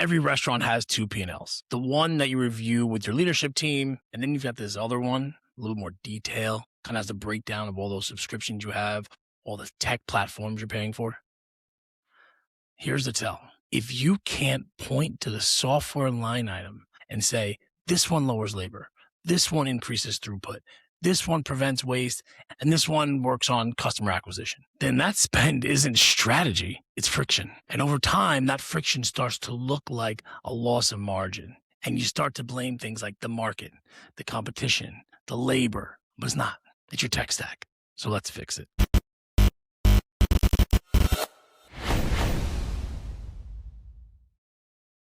Every restaurant has two P&Ls. The one that you review with your leadership team, and then you've got this other one, a little more detail, kind of has the breakdown of all those subscriptions you have, all the tech platforms you're paying for. Here's the tell. If you can't point to the software line item and say, this one lowers labor, this one increases throughput, this one prevents waste, and this one works on customer acquisition, then that spend isn't strategy, it's friction. And over time, that friction starts to look like a loss of margin. And you start to blame things like the market, the competition, the labor, but it's not. It's your tech stack. So let's fix it.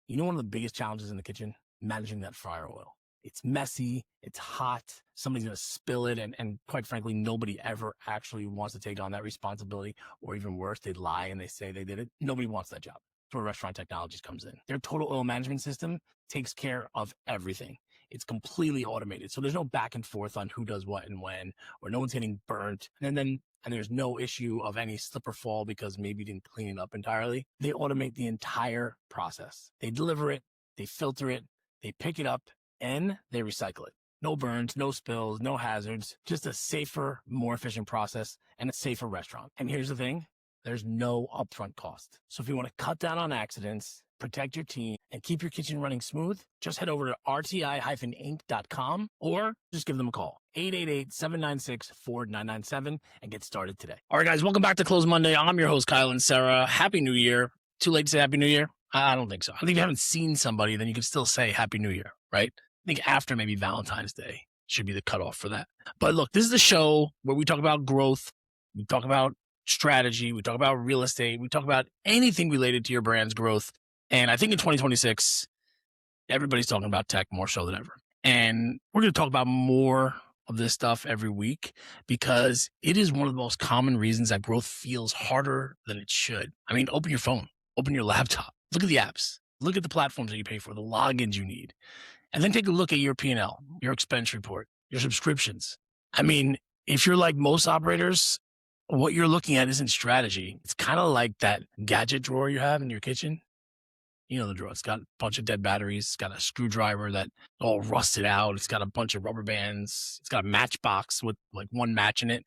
You know, one of the biggest challenges in the kitchen, managing that fryer oil. It's messy, it's hot, somebody's gonna spill it, and quite frankly, nobody ever actually wants to take on that responsibility, or even worse, they lie and they say they did it. Nobody wants that job. That's where Restaurant Technologies comes in. Their total oil management system takes care of everything. It's completely automated. So there's no back and forth on who does what and when, or no one's getting burnt. And there's no issue of any slip or fall because maybe you didn't clean it up entirely. They automate the entire process. They deliver it, they filter it, they pick it up, and they recycle it. No burns, no spills, no hazards, just a safer, more efficient process and a safer restaurant. And here's the thing, there's no upfront cost. So if you want to cut down on accidents, protect your team, and keep your kitchen running smooth, just head over to rti-inc.com or just give them a call. 888-796-4997 and get started today. All right, guys, welcome back to Close Monday. I'm your host, Kyle and Sarah. Happy New Year. Too late to say Happy New Year? I don't think so. I think if you haven't seen somebody, then you can still say Happy New Year, right? I think after maybe Valentine's Day should be the cutoff for that. But look, this is the show where we talk about growth, we talk about strategy, we talk about real estate, we talk about anything related to your brand's growth. And I think in 2026, everybody's talking about tech more so than ever. And we're going to talk about more of this stuff every week because it is one of the most common reasons that growth feels harder than it should. I mean, open your phone, open your laptop, look at the apps, look at the platforms that you pay for, the logins you need, and then take a look at your P&L, your expense report, your subscriptions. I mean, if you're like most operators, what you're looking at isn't strategy. It's kind of like that gadget drawer you have in your kitchen. You know the drawer. It's got a bunch of dead batteries. It's got a screwdriver that all rusted out. It's got a bunch of rubber bands. It's got a matchbox with like one match in it.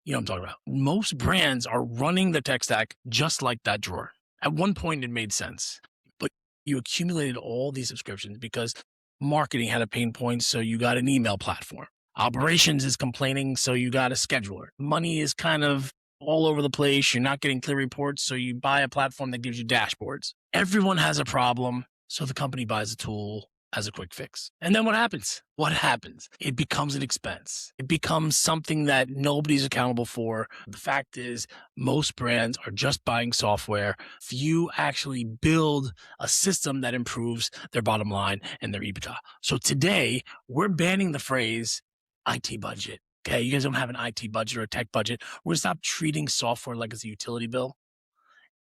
You know what I'm talking about. Most brands are running the tech stack just like that drawer. At one point, it made sense. But you accumulated all these subscriptions because marketing had a pain point, so you got an email platform. Operations is complaining, so you got a scheduler. Money is kind of all over the place. You're not getting clear reports, so you buy a platform that gives you dashboards. Everyone has a problem, so the company buys a tool as a quick fix. And then what happens? What happens? It becomes an expense. It becomes something that nobody's accountable for. The fact is, most brands are just buying software. Few actually build a system that improves their bottom line and their EBITDA. So today, we're banning the phrase IT budget. Okay, you guys don't have an IT budget or a tech budget. We're going to stop treating software like it's a utility bill.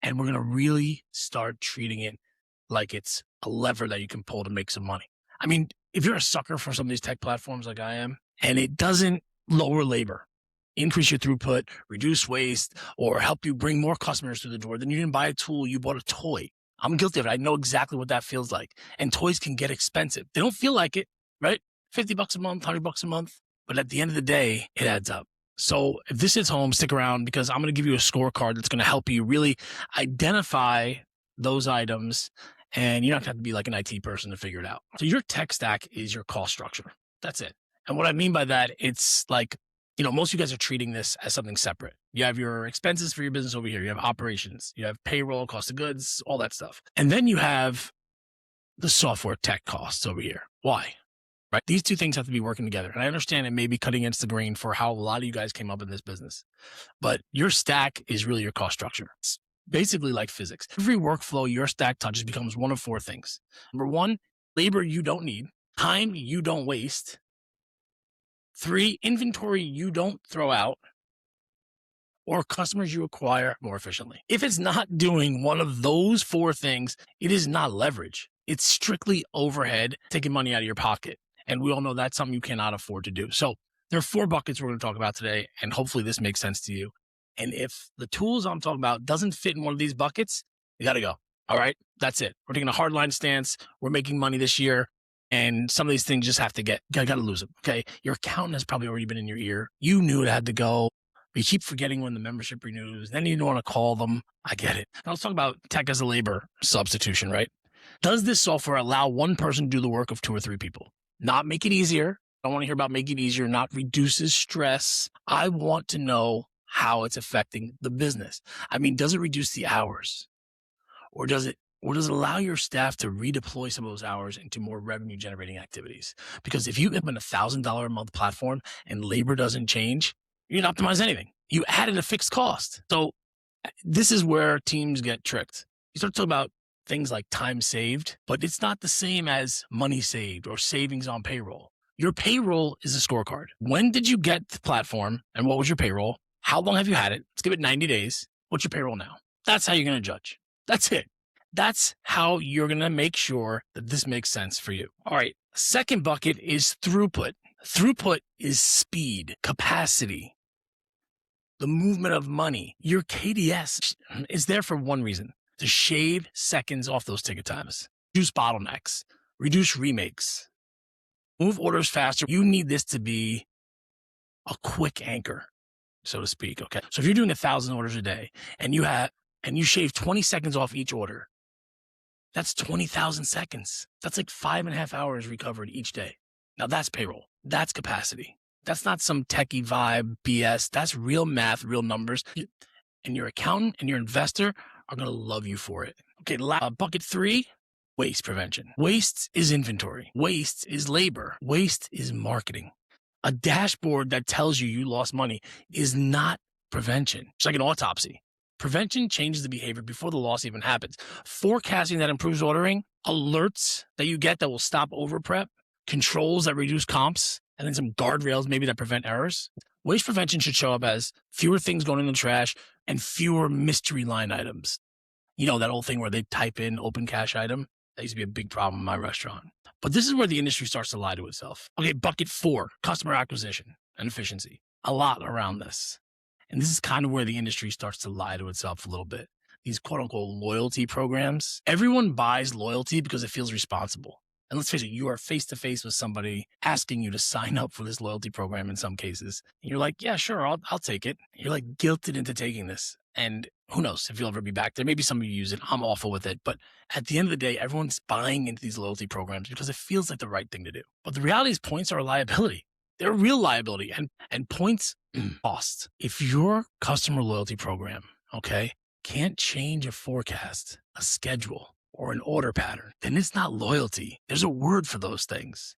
And we're going to really start treating it like it's a lever that you can pull to make some money. I mean, if you're a sucker for some of these tech platforms like I am, and it doesn't lower labor, increase your throughput, reduce waste, or help you bring more customers through the door, then you didn't buy a tool, you bought a toy. I'm guilty of it. I know exactly what that feels like. And toys can get expensive. They don't feel like it, right? $50 a month, $100 a month. But at the end of the day, it adds up. So if this hits home, stick around because I'm going to give you a scorecard that's going to help you really identify those items. And you don't have to be like an IT person to figure it out. So your tech stack is your cost structure. That's it. And what I mean by that, it's like, you know, most of you guys are treating this as something separate. You have your expenses for your business over here. You have operations, you have payroll, cost of goods, all that stuff. And then you have the software tech costs over here. Why? Right? These two things have to be working together. And I understand it may be cutting against the grain for how a lot of you guys came up in this business, but your stack is really your cost structure. It's basically like physics. Every workflow your stack touches becomes one of four things. Number one, labor you don't need, time you don't waste, 3, inventory you don't throw out, or customers you acquire more efficiently. If it's not doing one of those 4 things, it is not leverage. It's strictly overhead, taking money out of your pocket. And we all know that's something you cannot afford to do. So there are 4 buckets we're going to talk about today, and hopefully this makes sense to you. And if the tools I'm talking about doesn't fit in one of these buckets, you got to go. All right. That's it. We're taking a hardline stance. We're making money this year. And some of these things just have to gotta lose them. Okay. Your accountant has probably already been in your ear. You knew it had to go. But you keep forgetting when the membership renews. Then you don't want to call them. I get it. Now let's talk about tech as a labor substitution, right? Does this software allow one person to do the work of 2 or 3 people? Not make it easier. I don't want to hear about making it easier, not reduces stress. I want to know how it's affecting the business. I mean, does it reduce the hours? Or does it allow your staff to redeploy some of those hours into more revenue generating activities? Because if you implement $1,000 a month platform and labor doesn't change, you didn't optimize anything. You added a fixed cost. So this is where teams get tricked. You start talking about things like time saved, but it's not the same as money saved or savings on payroll. Your payroll is a scorecard. When did you get the platform and what was your payroll? How long have you had it? Let's give it 90 days. What's your payroll now? That's how you're going to judge. That's it. That's how you're going to make sure that this makes sense for you. All right. Second bucket is throughput. Throughput is speed, capacity, the movement of money. Your KDS is there for one reason: to shave seconds off those ticket times, reduce bottlenecks, reduce remakes, move orders faster. You need this to be a quick anchor, so to speak. Okay. So if you're doing 1,000 orders a day and you shave 20 seconds off each order, that's 20,000 seconds. That's like 5.5 hours recovered each day. Now that's payroll. That's capacity. That's not some techie vibe BS. That's real math, real numbers. And your accountant and your investor are going to love you for it. Okay, bucket 3, waste prevention. Waste is inventory. Waste is labor. Waste is marketing. A dashboard that tells you lost money is not prevention. It's like an autopsy. Prevention changes the behavior before the loss even happens. Forecasting that improves ordering, alerts that you get that will stop overprep, controls that reduce comps, and then some guardrails maybe that prevent errors. Waste prevention should show up as fewer things going in the trash and fewer mystery line items. You know, that old thing where they type in open cash item? That used to be a big problem in my restaurant. But this is where the industry starts to lie to itself. Okay, bucket 4, customer acquisition and efficiency. A lot around this. And this is kind of where the industry starts to lie to itself a little bit. These quote unquote loyalty programs. Everyone buys loyalty because it feels responsible. And let's face it, you are face to face with somebody asking you to sign up for this loyalty program in some cases. And you're like, yeah, sure, I'll take it. You're like guilted into taking this. And who knows if you'll ever be back there. Maybe some of you use it. I'm awful with it. But at the end of the day, everyone's buying into these loyalty programs because it feels like the right thing to do. But the reality is points are a liability. They're a real liability, and points cost. If your customer loyalty program, okay, can't change a forecast, a schedule, or an order pattern, then it's not loyalty. There's a word for those things.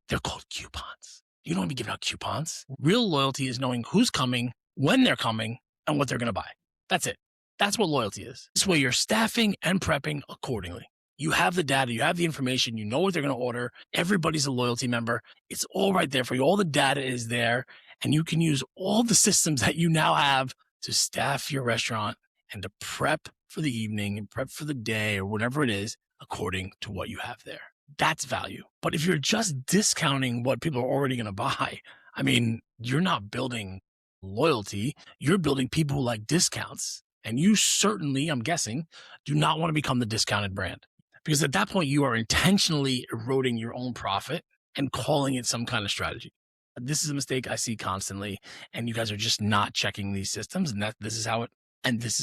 They're called coupons. You don't want to be giving out coupons. Real loyalty is knowing who's coming, when they're coming, and what they're going to buy. That's it. That's what loyalty is. This way you're staffing and prepping accordingly. You have the data, you have the information, you know what they're going to order. Everybody's a loyalty member. It's all right there for you. All the data is there, and you can use all the systems that you now have to staff your restaurant and to prep for the evening and prep for the day or whatever it is according to what you have there. That's value. But if you're just discounting what people are already going to buy, I mean, you're not building loyalty. You're building people who like discounts. And you certainly, I'm guessing, do not want to become the discounted brand. Because at that point, you are intentionally eroding your own profit and calling it some kind of strategy. This is a mistake I see constantly, and you guys are just not checking these systems, and this is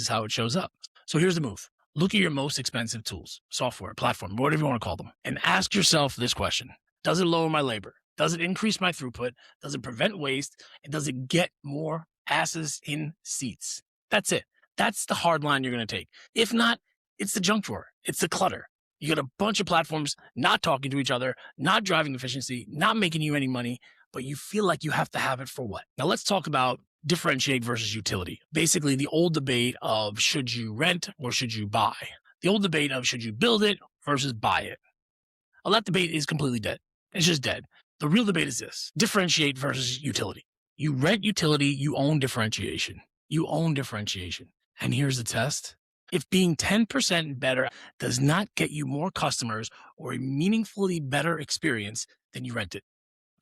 how it shows up. So here's the move. Look at your most expensive tools, software, platform, whatever you want to call them, and ask yourself this question. Does it lower my labor? Does it increase my throughput? Does it prevent waste? And does it get more asses in seats? That's it. That's the hard line you're going to take. If not, it's the junk drawer. It's the clutter. You got a bunch of platforms not talking to each other, not driving efficiency, not making you any money, but you feel like you have to have it for what? Now let's talk about differentiate versus utility. Basically the old debate of should you rent or should you buy? The old debate of should you build it versus buy it? Well, that debate is completely dead. It's just dead. The real debate is this: differentiate versus utility. You rent utility, you own differentiation. You own differentiation. And here's the test. If being 10% better does not get you more customers or a meaningfully better experience, then you rent it.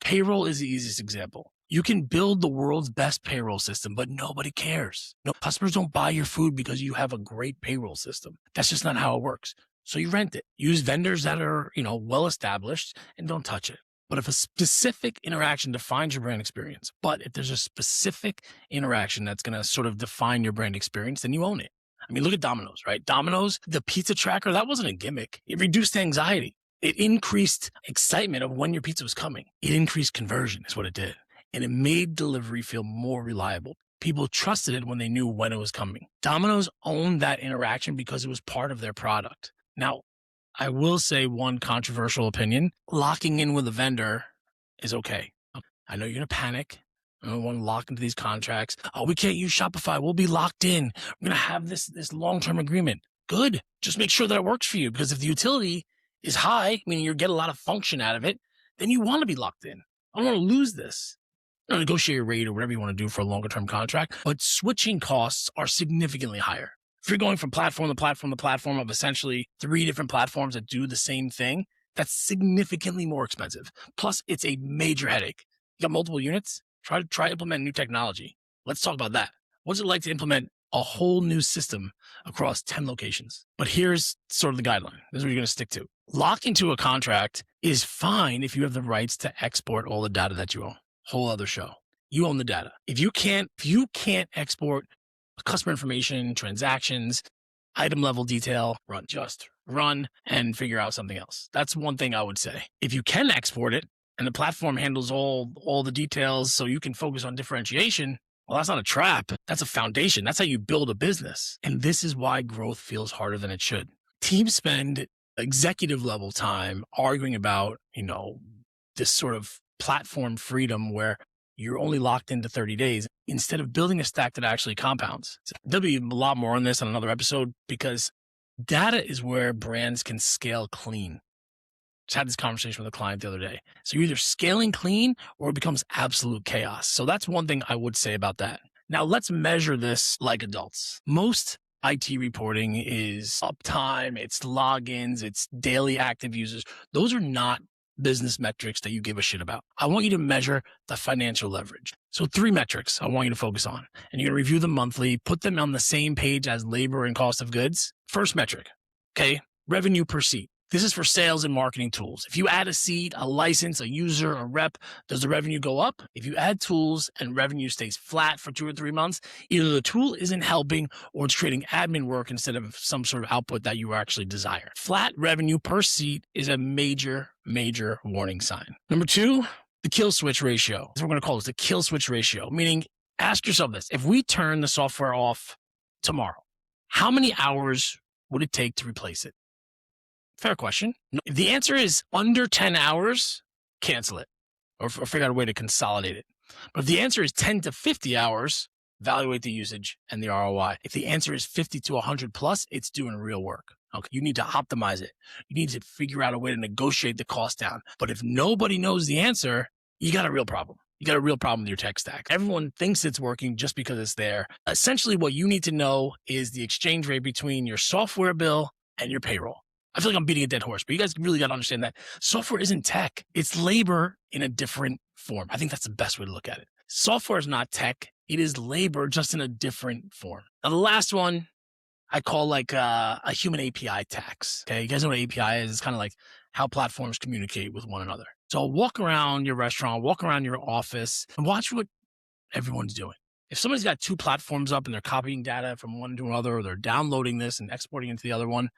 Payroll is the easiest example. You can build the world's best payroll system, but nobody cares. No, customers don't buy your food because you have a great payroll system. That's just not how it works. So you rent it. Use vendors that are, well established and don't touch it. But if a specific interaction defines your brand experience, but if there's a specific interaction that's going to sort of define your brand experience, then you own it. I mean, look at Domino's, right? Domino's, the pizza tracker, that wasn't a gimmick. It reduced anxiety. It increased excitement of when your pizza was coming. It increased conversion is what it did. And it made delivery feel more reliable. People trusted it when they knew when it was coming. Domino's owned that interaction because it was part of their product. Now, I will say one controversial opinion. Locking in with a vendor is okay. I know you're going to panic. I don't want to lock into these contracts. Oh, we can't use Shopify. We'll be locked in. We're going to have this long-term agreement. Good. Just make sure that it works for you, because if the utility is high, meaning you get a lot of function out of it, then you want to be locked in. I don't want to lose this. Negotiate your rate or whatever you want to do for a longer-term contract, but switching costs are significantly higher. If you're going from platform to platform to platform of essentially 3 different platforms that do the same thing, that's significantly more expensive. Plus, it's a major headache. You got multiple units? Try implement new technology. Let's talk about that. What's it like to implement a whole new system across 10 locations? But here's sort of the guideline. This is what you're going to stick to. Locked into a contract is fine if you have the rights to export all the data that you own. Whole other show. You own the data. If you can't export customer information, transactions, item level detail, run and figure out something else. That's one thing I would say. If you can export it and the platform handles all the details so you can focus on differentiation, well, that's not a trap. That's a foundation. That's how you build a business. And this is why growth feels harder than it should. Teams spend executive level time arguing about, this sort of platform freedom where you're only locked into 30 days instead of building a stack that actually compounds. There'll be a lot more on this on another episode, because data is where brands can scale clean. Just had this conversation with a client the other day. So you're either scaling clean or it becomes absolute chaos. So that's one thing I would say about that. Now let's measure this like adults. Most IT reporting is uptime, it's logins, it's daily active users. Those are not business metrics that you give a shit about. I want you to measure the financial leverage. So 3 metrics I want you to focus on, and you're going to review them monthly, put them on the same page as labor and cost of goods. First metric, okay, revenue per seat. This is for sales and marketing tools. If you add a seat, a license, a user, a rep, does the revenue go up? If you add tools and revenue stays flat for 2 or 3 months, either the tool isn't helping or it's creating admin work instead of some sort of output that you actually desire. Flat revenue per seat is a major warning sign. Number 2, the kill switch ratio. That's what we're going to call this, the kill switch ratio, meaning ask yourself this. If we turn the software off tomorrow, how many hours would it take to replace it? Fair question. If the answer is under 10 hours, cancel it or figure out a way to consolidate it. But if the answer is 10 to 50 hours, evaluate the usage and the ROI. If the answer is 50 to 100 plus, it's doing real work. Okay, you need to optimize it. You need to figure out a way to negotiate the cost down. But if nobody knows the answer, you got a real problem. You got a real problem with your tech stack. Everyone thinks it's working just because it's there. Essentially, what you need to know is the exchange rate between your software bill and your payroll. I feel like I'm beating a dead horse, but you guys really got to understand that software isn't tech. It's labor in a different form. I think that's the best way to look at it. Software is not tech. It is labor, just in a different form. Now, the last one I call like a human API tax. Okay, you guys know what API is? It's kind of like how platforms communicate with one another. So walk around your restaurant, walk around your office, and watch what everyone's doing. If somebody's got 2 platforms up and they're copying data from one to another, or they're downloading this and exporting into the other one,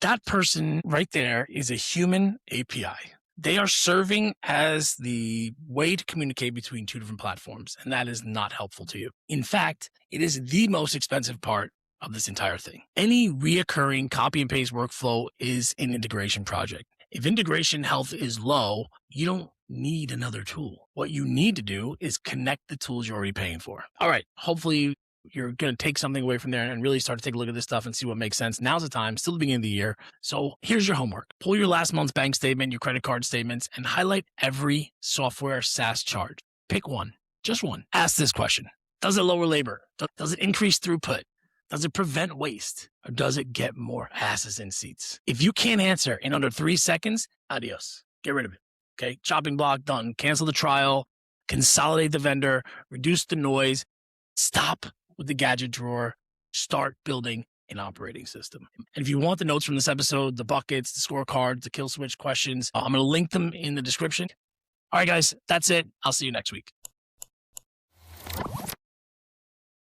that person right there is a human API. They are serving as the way to communicate between 2 different platforms, and that is not helpful to you. In fact, it is the most expensive part of this entire thing. Any reoccurring copy and paste workflow is an integration project. If integration health is low, you don't need another tool. What you need to do is connect the tools you're already paying for. All right, hopefully you're going to take something away from there and really start to take a look at this stuff and see what makes sense. Now's the time, still the beginning of the year. So here's your homework. Pull your last month's bank statement, your credit card statements, and highlight every software SaaS charge. Pick one, just one. Ask this question. Does it lower labor? Does it increase throughput? Does it prevent waste? Or does it get more asses in seats? If you can't answer in under 3 seconds, adios. Get rid of it. Okay, chopping block done. Cancel the trial, consolidate the vendor, reduce the noise, stop with the gadget drawer, start building an operating system. And if you want the notes from this episode, the buckets, the scorecards, the kill switch questions, I'm going to link them in the description. All right, guys, that's it. I'll see you next week.